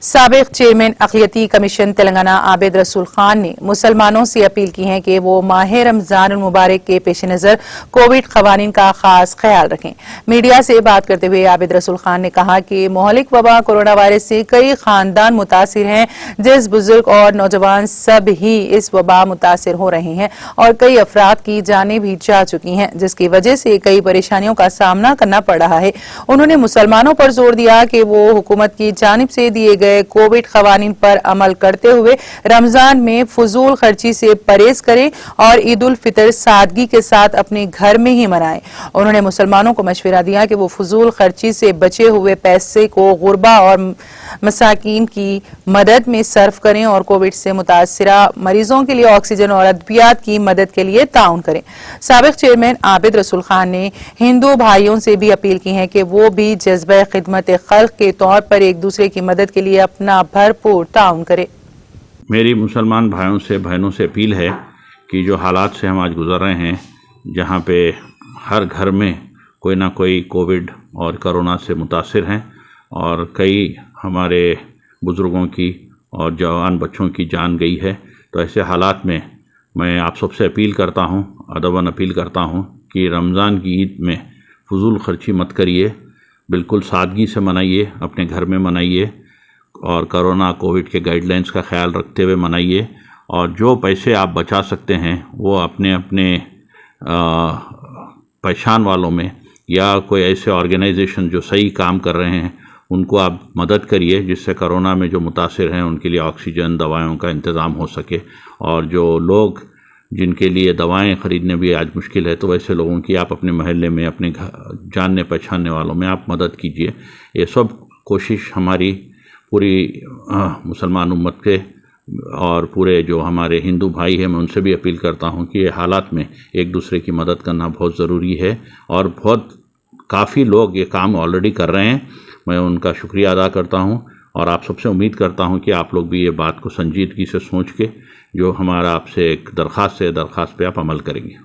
साबिक chairman अक़लियती commission Telangana Abid रसूल खान ने मुसलमानों से अपील की है कि वो माह रमजान मुबारक के पेश नज़र कोविड क़वानीन का खास ख्याल रखें। मीडिया से बात करते हुए आबिद रसूल खान ने कहा कि मोहलिक वबा कोरोना वायरस से कई खानदान मुतासिर हैं, जिस बुजुर्ग और नौजवान सब ही इस वबा मुतासिर हो रहे हैं और कई अफराद की जानें भी जा चुकी हैं, जिसकी वजह से कई परेशानियों का सामना करना पड़ रहा है। उन्होंने मुसलमानों पर जोर दिया कि वो हुकूमत की जानिब से दिए गए कोविड क़वानीन पर अमल करते हुए रमजान में फजूल खर्ची से परहेज करें और ईद उल फितर सादगी के साथ अपने घर में ही मनाएं। उन्होंने मुसलमानों को मशवरा दिया कि वो फजूल खर्ची से बचे हुए पैसे को गुरबा और मसाकीन की मदद में सर्फ करें और कोविड से मुतासिरा मरीजों के लिए ऑक्सीजन और अद्वियात की मदद के लिए ताउन करें। साबिक चेयरमैन आबिद रसूल खान ने हिंदू भाइयों से भी अपील की है कि वो भी जज्बा खिदमत खल्क के तौर पर एक दूसरे की मदद के लिए अपना भरपूर ताउन करें। मेरी मुसलमान भाइयों से बहनों से अपील है कि जो हालात से हम आज गुजर रहे हैं, जहाँ पे हर घर में कोई ना कोई कोविड और कोरोना से मुतासिर हैं और कई हमारे बुज़ुर्गों की और जवान बच्चों की जान गई है, तो ऐसे हालात में मैं आप सबसे अपील करता हूँ, अदबन अपील करता हूँ कि रमज़ान की ईद में फजूल खर्ची मत करिए, बिल्कुल सादगी से मनाइए, अपने घर में मनाइए और कोरोना कोविड के गाइडलाइंस का ख्याल रखते हुए मनाइए। और जो पैसे आप बचा सकते हैं वो अपने अपने पहचान वालों में या कोई ऐसे ऑर्गेनाइजेशन जो सही काम कर रहे हैं उनको आप मदद करिए, जिससे कोरोना में जो मुतासिर हैं उनके लिए ऑक्सीजन दवाओं का इंतज़ाम हो सके। और जो लोग जिनके लिए दवाएं ख़रीदने भी आज मुश्किल है, तो वैसे लोगों की आप अपने महल्ले में, अपने जानने पहचानने वालों में आप मदद कीजिए। ये सब कोशिश हमारी पूरी मुसलमान उम्मत के और पूरे जो हमारे हिंदू भाई हैं, मैं उनसे भी अपील करता हूं कि ये हालात में एक दूसरे की मदद करना बहुत ज़रूरी है और बहुत काफ़ी लोग ये काम ऑलरेडी कर रहे हैं। मैं उनका शुक्रिया अदा करता हूं और आप सबसे उम्मीद करता हूं कि आप लोग भी ये बात को संजीदगी से सोच के जो हमारा आपसे एक दरख्वास्त है, दरख्वास्त पे आप अमल करेंगे।